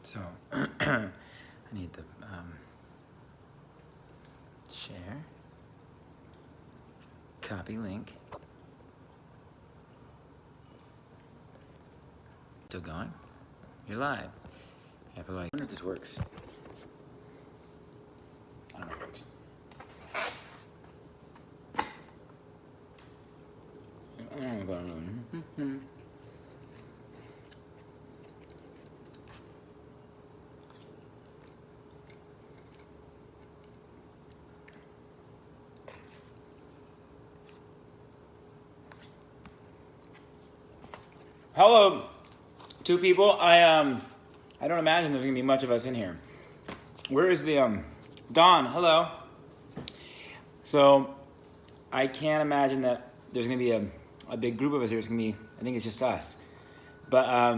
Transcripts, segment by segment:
So I need the share, copy link. Still going? You're live. I wonder if this works. I don't know if it works. Hello, two people. I don't imagine there's gonna be much of us in here. Where is the Don? Hello. So I can't imagine that there's gonna be a big group of us here. It's gonna be, I think it's just us. But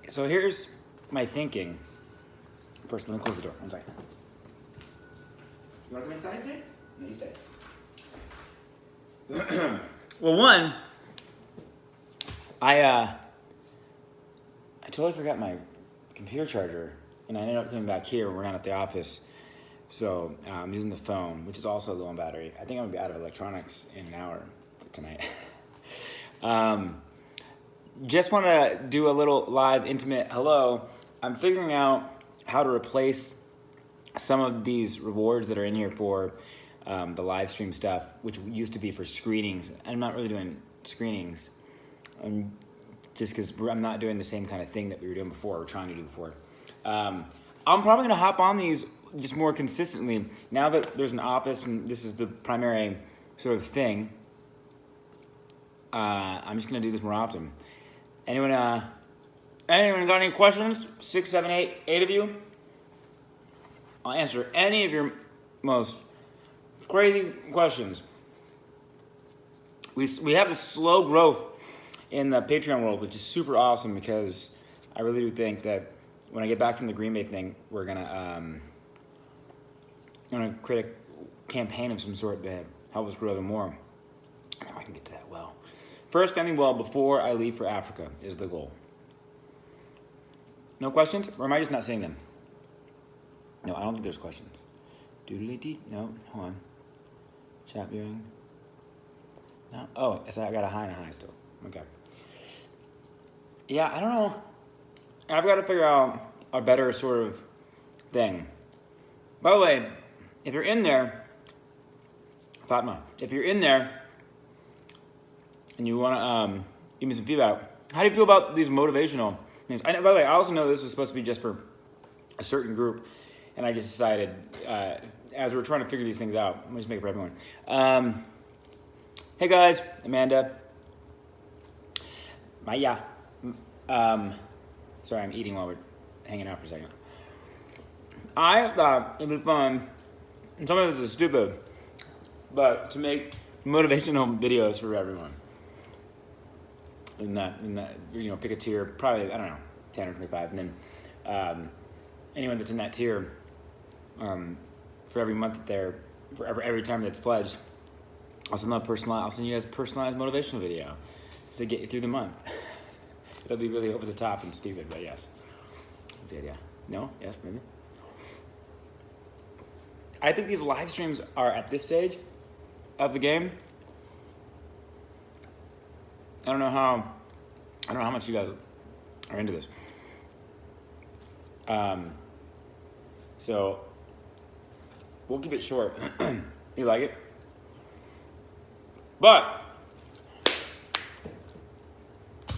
so here's my thinking. First, let me close the door. 1 second. You wanna come inside and stay? No, you stay. Well, one, I totally forgot my computer charger, and I ended up coming back here. We're not at the office, so I'm using the phone, which is also low on battery. I think I'm gonna be out of electronics in an hour tonight. Just want to do a little live, intimate hello. I'm figuring out how to replace some of these rewards that are in here for the live stream stuff, which used to be for screenings. I'm not really doing screenings. Just because I'm not doing the same kind of thing that we were doing before, or trying to do before. I'm probably gonna hop on these just more consistently. Now that there's an office and this is the primary sort of thing, I'm just gonna do this more often. Anyone got any questions? 6, 7, 8 of you? I'll answer any of your most crazy questions. We have this slow growth in the Patreon world, which is super awesome, because I really do think that when I get back from the Green Bay thing, we're gonna create a campaign of some sort to help us grow even more. I know I can get to that well. First family well before I leave for Africa is the goal. No questions? Or am I just not seeing them? No, I don't think there's questions. Doodly-dee. No, hold on. Chat viewing. No. Oh, so I got a high and a high still. Okay. Yeah, I don't know. I've got to figure out a better sort of thing. By the way, if you're in there, Fatma, if you're in there and you want to give me some feedback, how do you feel about these motivational things? By the way, I also know this was supposed to be just for a certain group, and I just decided, as we're trying to figure these things out, I'm going to just make it for everyone. Hey guys, Amanda. Maya. Sorry, I'm eating while we're hanging out for a second. I thought it'd be fun, and some of this is stupid, but to make motivational videos for everyone. In that, pick a tier, probably, I don't know, 10 or 25, and then anyone that's in that tier, for every month that they're, for every time that's pledged, I'll send you guys a personalized motivational video to get you through the month. It'll be really over the top and stupid, but yes. That's the idea. No? Yes, maybe? I think these live streams are, at this stage of the game, I don't know how much you guys are into this. So we'll keep it short. You like it? But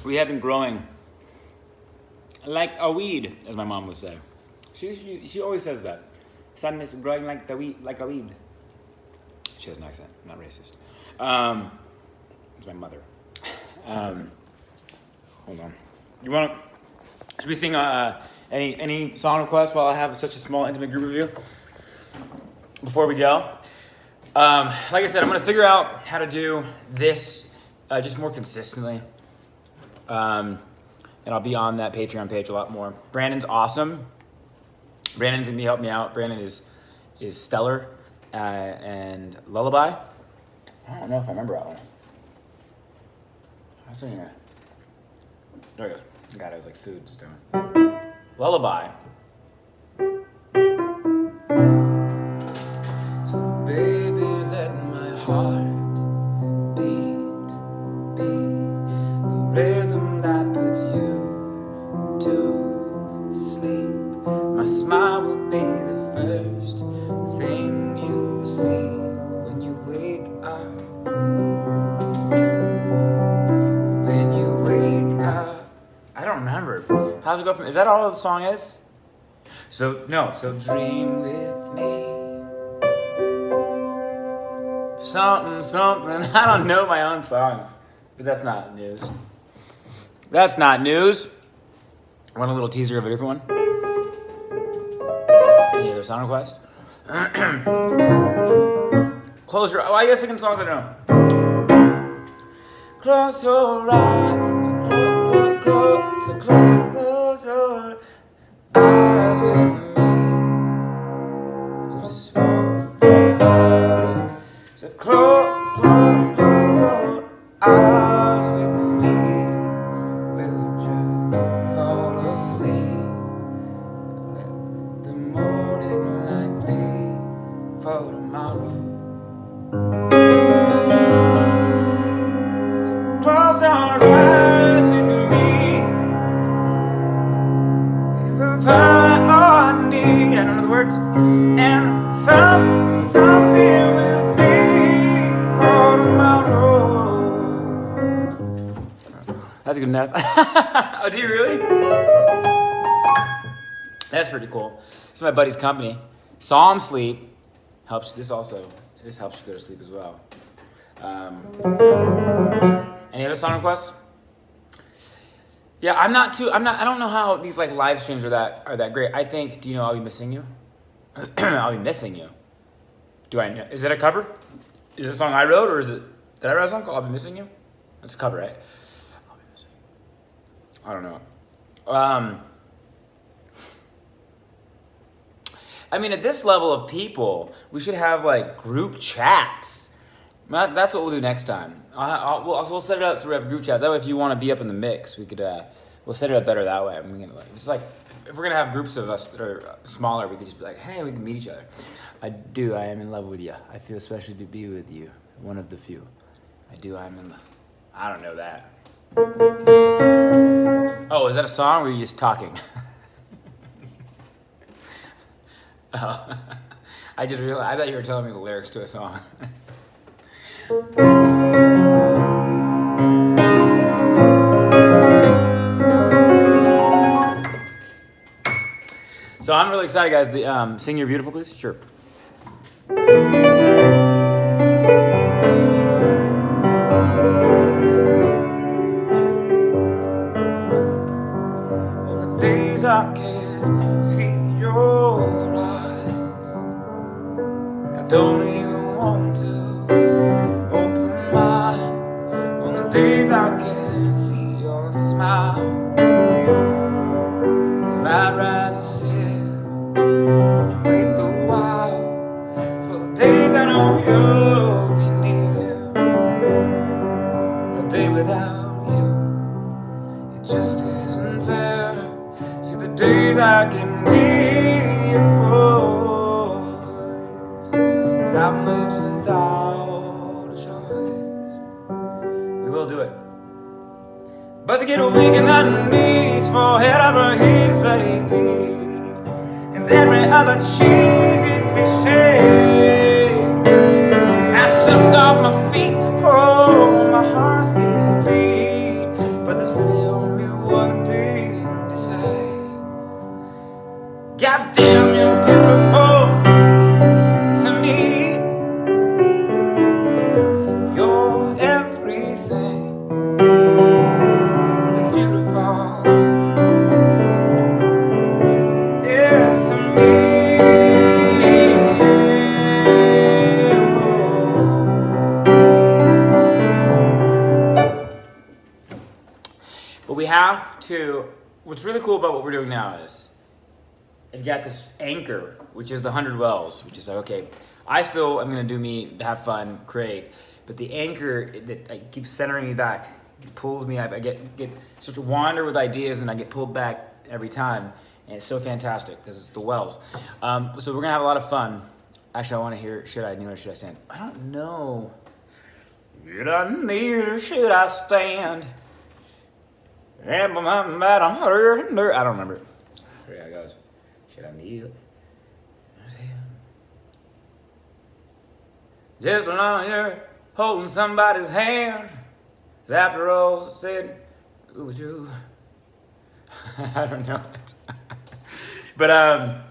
we have been growing like a weed, as my mom would say. She always says that. Son is growing like a weed. She has an accent, not racist. It's my mother. Hold on. Should we sing any song requests while I have such a small, intimate group of you? Before we go? Like I said, I'm going to figure out how to do this just more consistently. And I'll be on that Patreon page a lot more. Brandon's awesome. Brandon's going to help me out. Brandon is stellar. And Lullaby. I don't know if I remember that one. I was doing that. There it goes. God, it was like food just doing. Lullaby. So baby, let my heart beat, the rhythm that puts you to sleep. My smile will be the first thing you see when you wake up. When you wake up. I don't remember. How's it go from? Is that all the song is? So dream with me. Something. I don't know my own songs, but that's not news. That's not news. Want a little teaser of a different one? Any other song request? Close your. Why are you guys picking songs I don't know? Close your eyes. Close your eyes with me. You just fall. So close your eyes with me. We'll just fall asleep. Let the morning light be for tomorrow. So close your eyes with me. You will find all I need. I don't know the words. And something will be for tomorrow. That's good enough. Oh, do you really? That's pretty cool. It's my buddy's company. Saw him sleep. Helps. This helps you go to sleep as well. Any other song requests? Yeah, I don't know how these like live streams are that great. I think, do you know I'll Be Missing You? I'll Be Missing You. Do I know? Is it a cover? Is it a song I wrote, or did I write a song called I'll Be Missing You? That's a cover, right? I'll Be Missing You. I don't know. I mean, at this level of people, we should have like group chats. That's what we'll do next time. We'll set it up so we have group chats. That way, if you want to be up in the mix, we could. We'll set it up better that way. I mean, it's like if we're gonna have groups of us that are smaller, we could just be like, hey, we can meet each other. I am in love with you. I feel special to be with you. One of the few. I am in love. I don't know that. Oh, is that a song or are you just talking? Oh, I just realized. I thought you were telling me the lyrics to a song. So I'm really excited, guys. Sing You're Beautiful, please. Sure. On the days I can't see your eyes, I don't even want to open mine. On the days I can't see your smile, well, I'd rather sit, wait a while, for the days I know you'll be near. A day without you, it just isn't fair. See the days I can hear your voice, but I'm left without a choice. We will do it. But to get weak in the knees for help or his baby, and every other cheesy cliche, I slipped off my feet, oh, my heart skips a beat. But there's really only one thing to say: goddamn, you're beautiful to me. You're everything that's beautiful. Yes, to me. But we have to. What's really cool about what we're doing now is I've got this anchor, which is the 100 wells, which is like, okay, I still am gonna do me, have fun, create, but the anchor that keeps centering me back, it pulls me up. I get start to wander with ideas, and I get pulled back every time. and it's so fantastic because it's the wells. So we're gonna have a lot of fun. Actually, I want to hear should I kneel or should I stand? I don't know. Should I kneel or should I stand? I don't remember. Here it goes. Should I kneel? Just when you're holding somebody's hand, 'cause after all said, ooh, true. I don't know. But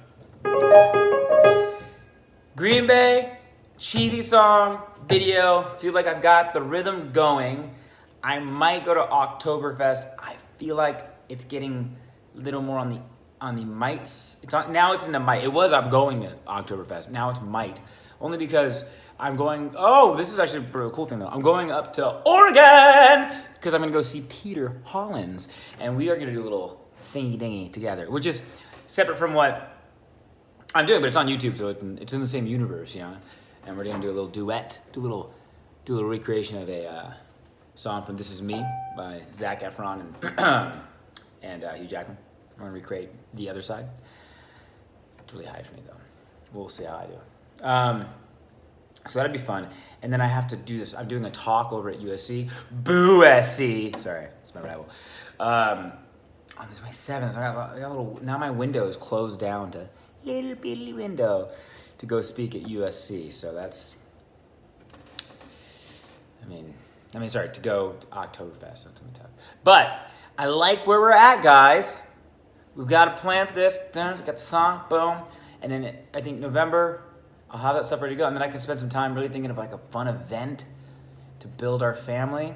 Green Bay, cheesy song, video. Feel like I've got the rhythm going. I might go to Oktoberfest. I feel like it's getting a little more on the mights. Now it's in the might. It was I'm going to Oktoberfest. Now it's might. Only because I'm going, oh, this is actually a pretty cool thing though. I'm going up to Oregon because I'm gonna go see Peter Hollins, and we are gonna do a little thingy dingy together, which is separate from what I'm doing, but it's on YouTube, so it's in the same universe, you know. And we're gonna do a little duet, do a little recreation of a song from "This Is Me" by Zac Efron and Hugh Jackman. I'm gonna recreate the other side. It's really high for me though. We'll see how I do. So that'd be fun. And then I have to do this. I'm doing a talk over at USC. Boo SC. Sorry, it's my rival. On this May 7th, so I got a little, now my window is closed down to little bitty window to go speak at USC. So that's, to go to Oktoberfest. That's gonna be tough. But I like where we're at, guys. We've got a plan for this. Got the song, boom. And then I think November, I'll have that stuff ready to go, and then I can spend some time really thinking of like a fun event to build our family.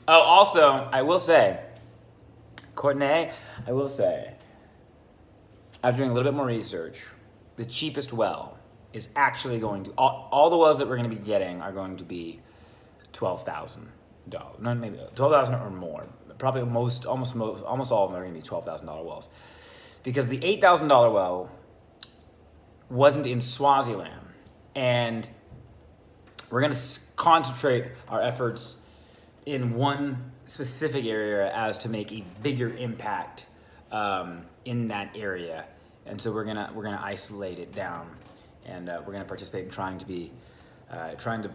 Oh, also, I will say, Courtney, I will say, after doing a little bit more research, the cheapest well is actually going to, all the wells that we're going to be getting are going to be $12,000. No, maybe $12,000 or more. Probably almost all of them are going to be $12,000 wells. Because the $8,000 well wasn't in Swaziland, and we're going to concentrate our efforts in one specific area as to make a bigger impact in that area. And so we're gonna isolate it down, and we're gonna participate in trying to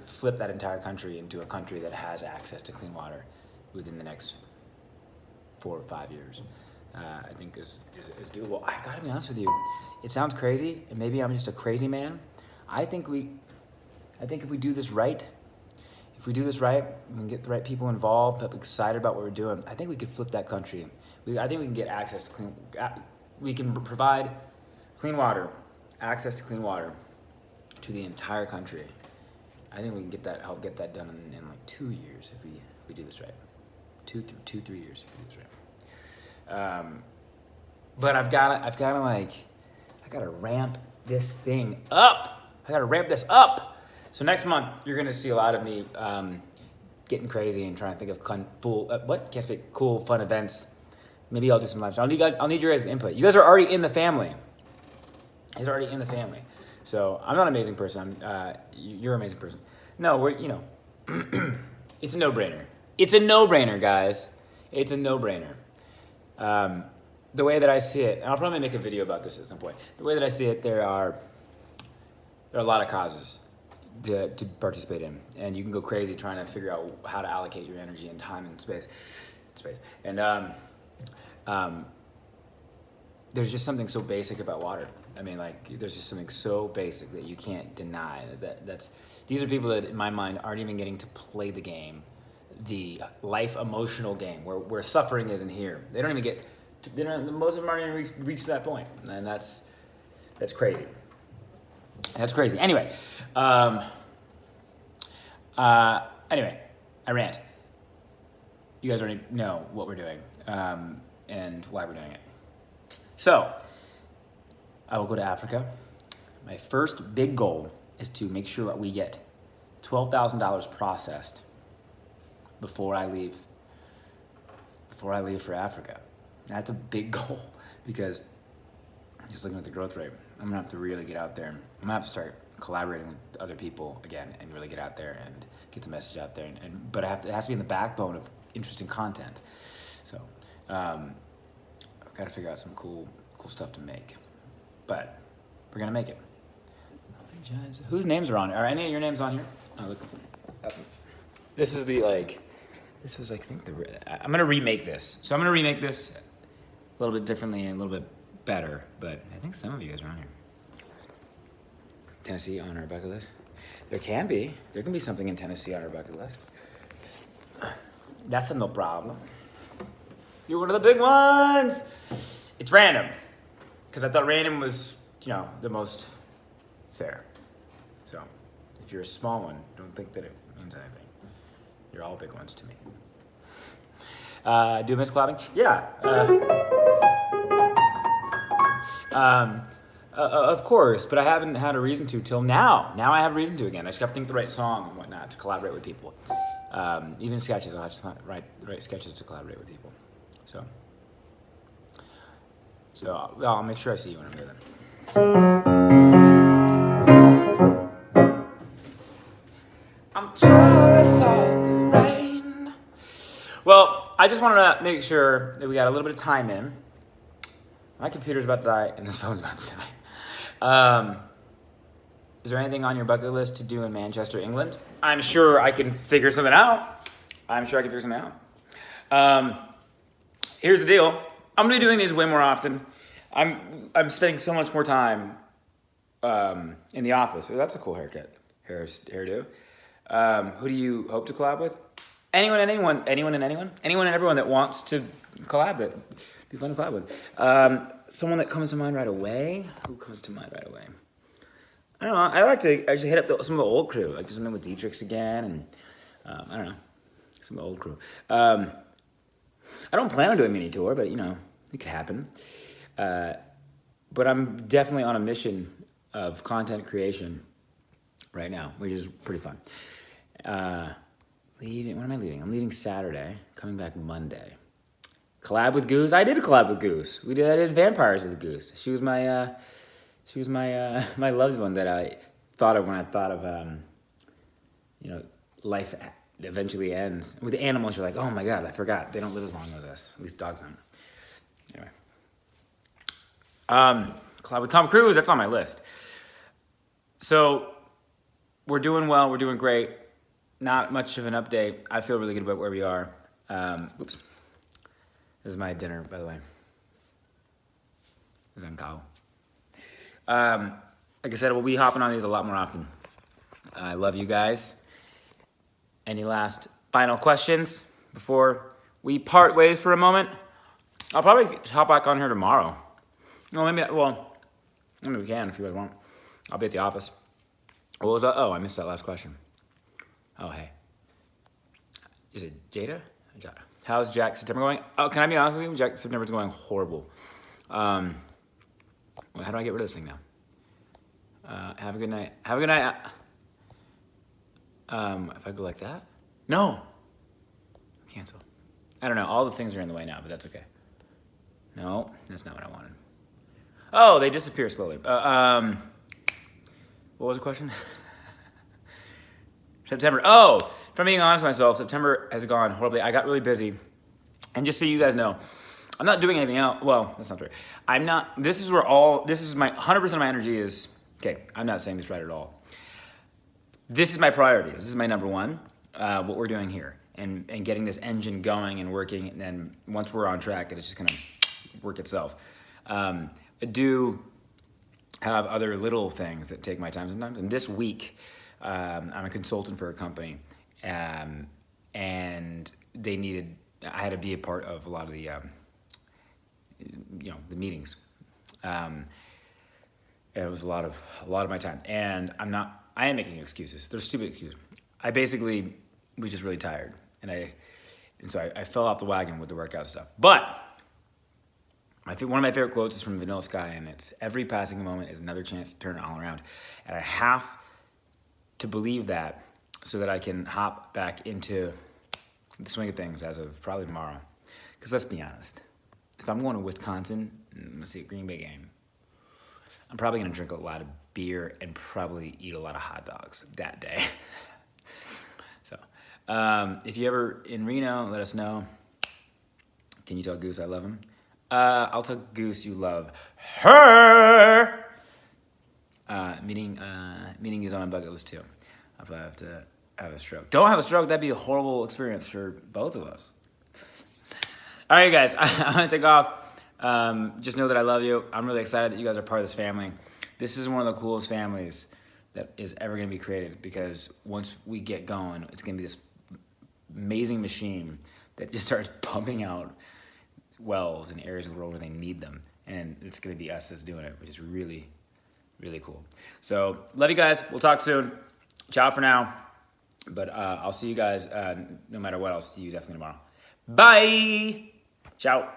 flip that entire country into a country that has access to clean water within the next 4 or 5 years. I think is doable. I gotta be honest with you. It sounds crazy, and maybe I'm just a crazy man. I think if we do this right, we can get the right people involved, but excited about what we're doing, I think we could flip that country. I think we can get access to we can provide clean water, access to clean water to the entire country. I think we can help get that done in like 2 years if we do this right. 3 years if we do this right. But I've got to ramp this thing up. So next month, you're gonna see a lot of me getting crazy and trying to think of cool, fun events. Maybe I'll do some live streams. I'll need your guys' input. You guys are already in the family. So I'm not an amazing person. You're an amazing person. No, it's a no-brainer. It's a no-brainer, guys. It's a no-brainer. The way that I see it, and I'll probably make a video about this at some point. The way that I see it, there are a lot of causes to participate in, and you can go crazy trying to figure out how to allocate your energy and time and space. And there's just something so basic about water. I mean, like, there's just something so basic that you can't deny. These are people that, in my mind, aren't even getting to play the game, the life emotional game, where suffering isn't here. They don't even get. Most of them aren't even reach that point, and that's crazy. That's crazy. Anyway, I rant. You guys already know what we're doing and why we're doing it. So, I will go to Africa. My first big goal is to make sure that we get $12,000 processed before I leave for Africa. That's a big goal because just looking at the growth rate, I'm gonna have to really get out there. I'm gonna have to start collaborating with other people again and really get out there and get the message out there. But it has to be in the backbone of interesting content. So, Gotta figure out some cool stuff to make. But we're gonna make it. Whose names are on? Are any of your names on here? Oh, look. This is the this was I think I'm gonna remake this. So I'm gonna remake this a little bit differently and a little bit better, but I think some of you guys are on here. Tennessee on our bucket list? There can be something in Tennessee on our bucket list. That's no problem. You're one of the big ones. It's random, because I thought random was, the most fair. So, if you're a small one, don't think that it means anything. You're all big ones to me. Do you miss collabing? Yeah. Of course, but I haven't had a reason to till now. Now I have a reason to again. I just got to think the right song and whatnot to collaborate with people. Even sketches, I'll have to write the right sketches to collaborate with people. So I'll make sure I see you when I'm here then. I'm jealous of the rain. Well, I just wanted to make sure that we got a little bit of time in. My computer's about to die and this phone's about to die. Is there anything on your bucket list to do in Manchester, England? I'm sure I can figure something out. Here's the deal. I'm gonna be doing these way more often. I'm spending so much more time in the office. Oh, that's a cool hairdo. Who do you hope to collab with? Anyone and everyone that wants to collab with. Be fun to collab with. Someone that comes to mind right away. Who comes to mind right away? I don't know. I like to actually hit up some of the old crew, like do something with Dietrich's again, and I don't know, some of the old crew. I don't plan on doing a mini tour, but it could happen. But I'm definitely on a mission of content creation right now, which is pretty fun. When am I leaving? I'm leaving Saturday, coming back Monday. Collab with Goose? I did a collab with Goose. I did Vampires with Goose. She was my my loved one that I thought of when I thought of life eventually ends. With animals, you're like, oh my god, I forgot. They don't live as long as us. At least dogs don't. Anyway. Collab with Tom Cruise, that's on my list. So, we're doing well, we're doing great. Not much of an update. I feel really good about where we are. Oops. This is my dinner, by the way. This is on cow. Like I said, we'll be hopping on these a lot more often. I love you guys. Any last final questions before we part ways for a moment? I'll probably hop back on here tomorrow. Maybe we can if you guys want. I'll be at the office. What was that? Oh, I missed that last question. Oh, hey. Is it Jada? How's Jack September going? Oh, can I be honest with you? Jack September's going horrible. How do I get rid of this thing now? Have a good night. Have a good night. If I go like that? No. Cancel. I don't know. All the things are in the way now, but that's okay. No, that's not what I wanted. Oh, they disappear slowly. What was the question? September. Oh, if I'm being honest with myself, September has gone horribly. I got really busy. And just so you guys know, I'm not doing anything else. Well, that's not true. This is my 100% of my energy is, okay, I'm not saying this right at all. This is my priority. This is my number one, what we're doing here. And getting this engine going and working. And then once we're on track, it's just going to work itself. I do have other little things that take my time sometimes. And this week, I'm a consultant for a company. And I had to be a part of a lot of the, the meetings. It was a lot of my time. And I am making excuses. They're stupid excuses. I basically was just really tired. And so I fell off the wagon with the workout stuff. But one of my favorite quotes is from Vanilla Sky, and it's, every passing moment is another chance to turn it all around. And I have to believe that so that I can hop back into the swing of things as of probably tomorrow. Because let's be honest, if I'm going to Wisconsin and I'm going to see a Green Bay game, I'm probably going to drink a lot of beer and probably eat a lot of hot dogs that day. So, if you're ever in Reno, let us know. Can you tell Goose I love him? I'll tell Goose you love her. Meeting is on my bucket list too. If I have to have a stroke. Don't have a stroke, that'd be a horrible experience for both of us. All right, guys, I'm gonna take off. Just know that I love you. I'm really excited that you guys are part of this family. This is one of the coolest families that is ever gonna be created, because once we get going, it's gonna be this amazing machine that just starts pumping out wells in areas of the world where they need them. And it's gonna be us that's doing it, which is really, really cool. So love you guys. We'll talk soon. Ciao for now. But I'll see you guys no matter what. I'll see you definitely tomorrow. Bye. Ciao.